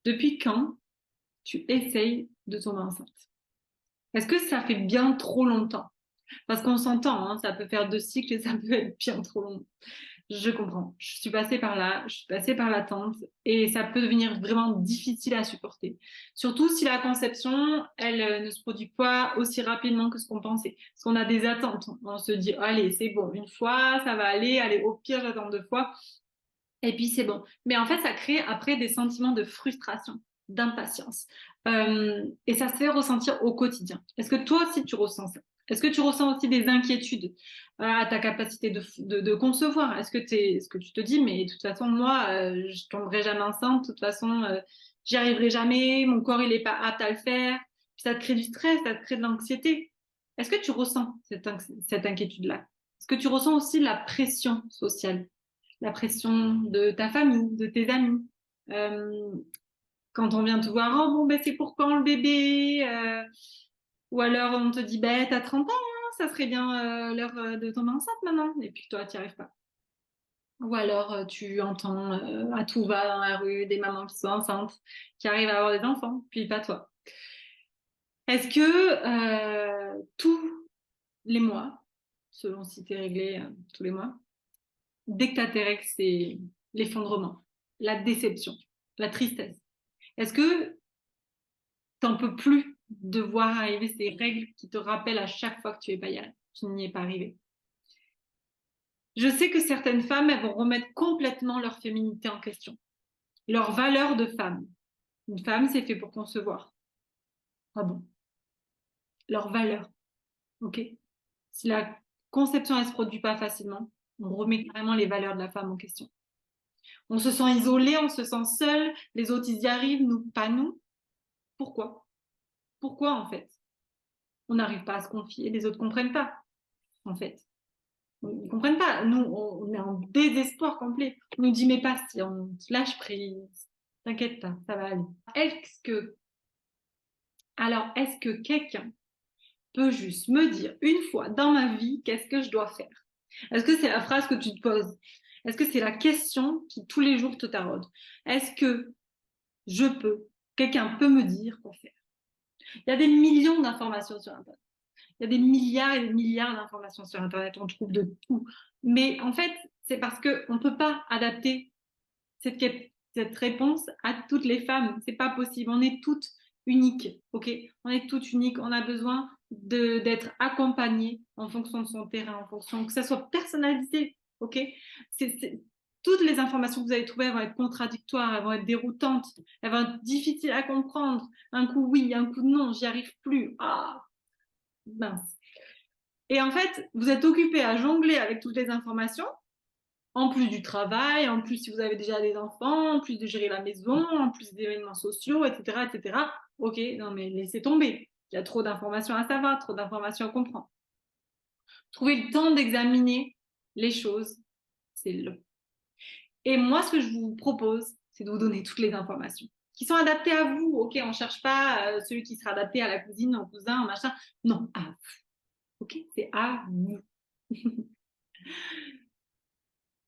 Depuis quand tu essayes de tomber enceinte? Est-ce que ça fait bien trop longtemps? Parce qu'on s'entend, hein, ça peut faire 2 cycles et ça peut être bien trop long. Je comprends. Je suis passée par là, je suis passée par l'attente et ça peut devenir vraiment difficile à supporter. Surtout si la conception, elle, ne se produit pas aussi rapidement que ce qu'on pensait. Parce qu'on a des attentes. On se dit, allez, c'est bon, une fois, ça va aller, allez, au pire, j'attends 2 fois. Et puis c'est bon. Mais en fait, ça crée après des sentiments de frustration, d'impatience. Et ça se fait ressentir au quotidien. Est-ce que toi aussi tu ressens ça? Est-ce que tu ressens aussi des inquiétudes à ta capacité de concevoir? Est-ce que tu te dis, mais de toute façon, moi, je tomberai jamais enceinte, de toute façon, j'y arriverai jamais, mon corps, il est pas apte à le faire. Puis ça te crée du stress, ça te crée de l'anxiété. Est-ce que tu ressens cette inquiétude-là? Est-ce que tu ressens aussi la pression sociale? La pression de ta famille, de tes amis. Euh, Quand on vient te voir, oh bon, ben c'est pour quand le bébé? Ou alors on te dit, ben t'as 30 ans, hein, ça serait bien l'heure de tomber enceinte maintenant. Et puis toi, tu n'y arrives pas. Ou alors tu entends à tout va dans la rue des mamans qui sont enceintes, qui arrivent à avoir des enfants, puis pas toi. Est-ce que tous les mois, selon si t'es réglé tous les mois, dès que t'as tes règles, c'est l'effondrement, la déception, la tristesse. Est-ce que t'en peux plus de voir arriver ces règles qui te rappellent à chaque fois que tu n'y es pas arrivé? Je sais que certaines femmes, elles vont remettre complètement leur féminité en question, leur valeur de femme. Une femme, c'est fait pour concevoir. Ah bon? Leur valeur, ok? Si la conception, elle se produit pas facilement, on remet carrément les valeurs de la femme en question. On se sent isolé, on se sent seul, les autres, ils y arrivent, nous, pas nous. Pourquoi? Pourquoi, en fait? On n'arrive pas à se confier, les autres comprennent pas, en fait. Ils comprennent pas. Nous, on est en désespoir complet. On nous dit, mais pas si on lâche prise. T'inquiète pas, ça va aller. Est-ce que, est-ce que quelqu'un peut juste me dire une fois dans ma vie qu'est-ce que je dois faire? Est-ce que c'est la phrase que tu te poses? Est-ce que c'est la question qui tous les jours te taraude? Est-ce que je peux, quelqu'un peut me dire quoi faire? Il y a des millions d'informations sur Internet. Il y a des milliards et des milliards d'informations sur Internet, on trouve de tout. Mais en fait, c'est parce qu'on ne peut pas adapter cette, cette réponse à toutes les femmes. C'est pas possible. On est toutes uniques, ok? On est toutes uniques. On a besoin d'être accompagnées en fonction de son terrain, en fonction que ça soit personnalisé, ok? Toutes les informations que vous allez trouver, elles vont être contradictoires, elles vont être déroutantes, elles vont être difficiles à comprendre. Un coup oui, un coup non, j'y arrive plus. Ah, mince. Et en fait, vous êtes occupé à jongler avec toutes les informations, en plus du travail, en plus si vous avez déjà des enfants, en plus de gérer la maison, en plus des événements sociaux, etc., etc. Ok, non mais laissez tomber. Il y a trop d'informations à savoir, trop d'informations à comprendre. Trouver le temps d'examiner les choses, c'est long. Et moi, ce que je vous propose, c'est de vous donner toutes les informations qui sont adaptées à vous. Ok, on cherche pas celui qui sera adapté à la cousine, au cousin, au machin. Non, à vous. Ok, c'est à vous.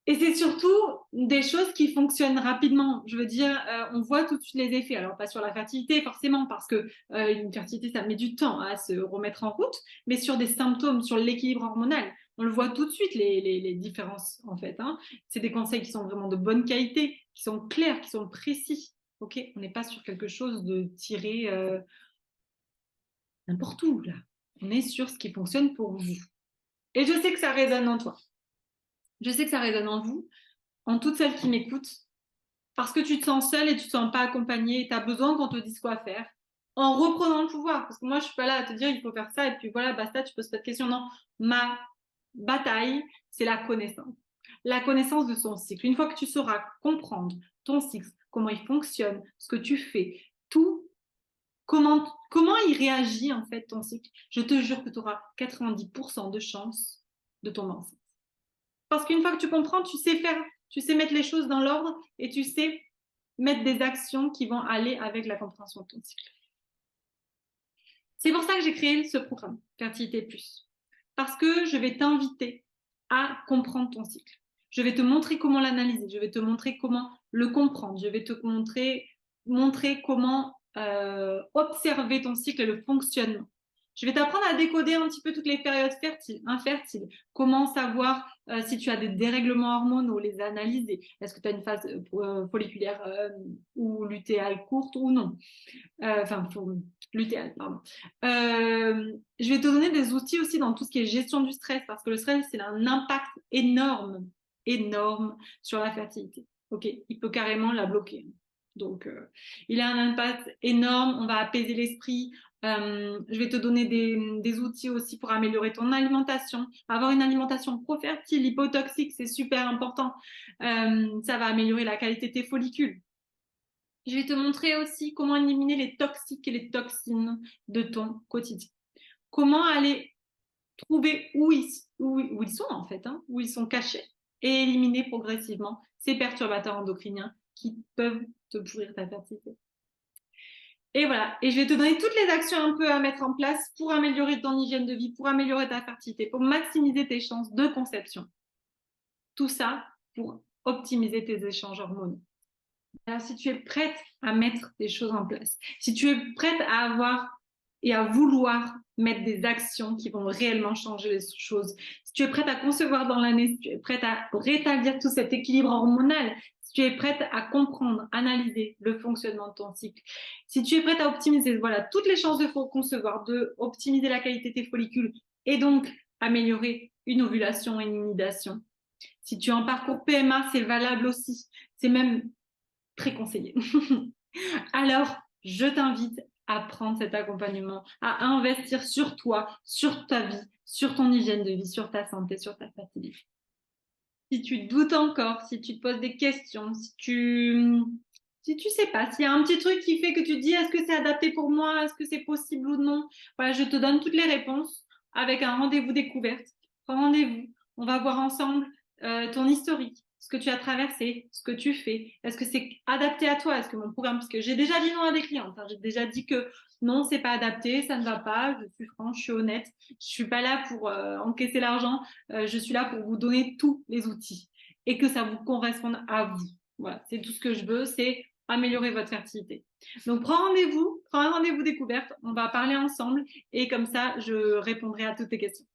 Et c'est surtout des choses qui fonctionnent rapidement. Je veux dire, on voit tout de suite les effets. Alors pas sur la fertilité forcément, parce que une fertilité ça met du temps à se remettre en route, mais sur des symptômes, sur l'équilibre hormonal, on le voit tout de suite les différences en fait. Hein. C'est des conseils qui sont vraiment de bonne qualité, qui sont clairs, qui sont précis. Ok, on n'est pas sur quelque chose de tiré n'importe où là. On est sur ce qui fonctionne pour vous. Et je sais que ça résonne en toi. Je sais que ça résonne en vous, en toutes celles qui m'écoutent. Parce que tu te sens seule et tu te sens pas accompagnée et tu as besoin qu'on te dise quoi faire en reprenant le pouvoir. Parce que moi, je suis pas là à te dire il faut faire ça et puis voilà, basta, tu poses pas de questions. Non, ma bataille, c'est la connaissance. La connaissance de son cycle. Une fois que tu sauras comprendre ton cycle, comment il fonctionne, ce que tu fais, tout, comment il réagit en fait ton cycle, je te jure que tu auras 90% de chances de tomber enceinte. Parce qu'une fois que tu comprends, tu sais faire, tu sais mettre les choses dans l'ordre et tu sais mettre des actions qui vont aller avec la compréhension de ton cycle. C'est pour ça que j'ai créé ce programme, Fertilité Plus. Parce que je vais t'inviter à comprendre ton cycle. Je vais te montrer comment l'analyser, je vais te montrer comment le comprendre, je vais te montrer montrer comment observer ton cycle et le fonctionnement. Je vais t'apprendre à décoder un petit peu toutes les périodes fertiles, infertiles. Comment savoir si tu as des dérèglements hormonaux, les analyser. Est-ce que tu as une phase folliculaire ou lutéale courte ou non? Enfin, lutéale, pardon. Je vais te donner des outils aussi dans tout ce qui est gestion du stress, parce que le stress, c'est un impact énorme, énorme sur la fertilité. Ok, il peut carrément la bloquer. Donc, il a un impact énorme. On va apaiser l'esprit. Je vais te donner des outils aussi pour améliorer ton alimentation. Avoir une alimentation pro-fertile, hypotoxique, c'est super important. Ça va améliorer la qualité de tes follicules. Je vais te montrer aussi comment éliminer les toxiques et les toxines de ton quotidien. Comment aller trouver où ils sont en fait, hein, où ils sont cachés et éliminer progressivement ces perturbateurs endocriniens qui peuvent te pourrir ta fertilité. Et voilà, et je vais te donner toutes les actions un peu à mettre en place pour améliorer ton hygiène de vie, pour améliorer ta fertilité, pour maximiser tes chances de conception. Tout ça pour optimiser tes échanges hormonaux. Alors, si tu es prête à mettre des choses en place, si tu es prête à avoir et à vouloir mettre des actions qui vont réellement changer les choses, si tu es prête à concevoir dans l'année, si tu es prête à rétablir tout cet équilibre hormonal, si tu es prête à comprendre, analyser le fonctionnement de ton cycle, si tu es prête à optimiser, voilà, toutes les chances de concevoir, de optimiser la qualité de tes follicules et donc améliorer une ovulation et une nidation. Si tu es en parcours PMA, c'est valable aussi. C'est même très conseillé. Alors, je t'invite à prendre cet accompagnement, à investir sur toi, sur ta vie, sur ton hygiène de vie, sur ta santé, sur ta fertilité. Si tu doutes encore, si tu te poses des questions, si tu sais pas, s'il y a un petit truc qui fait que tu te dis est-ce que c'est adapté pour moi, est-ce que c'est possible ou non, voilà, je te donne toutes les réponses avec un rendez-vous découverte. Prends rendez-vous, on va voir ensemble ton historique, ce que tu as traversé, ce que tu fais. Est-ce que c'est adapté à toi? Est-ce que mon programme, parce que j'ai déjà dit non à des clientes, hein, j'ai déjà dit que non, c'est pas adapté, ça ne va pas, je suis franche, je suis honnête, je suis pas là pour encaisser l'argent, je suis là pour vous donner tous les outils et que ça vous corresponde à vous. Voilà, c'est tout ce que je veux, c'est améliorer votre fertilité. Donc, prends un rendez-vous découverte, on va parler ensemble et comme ça, je répondrai à toutes tes questions.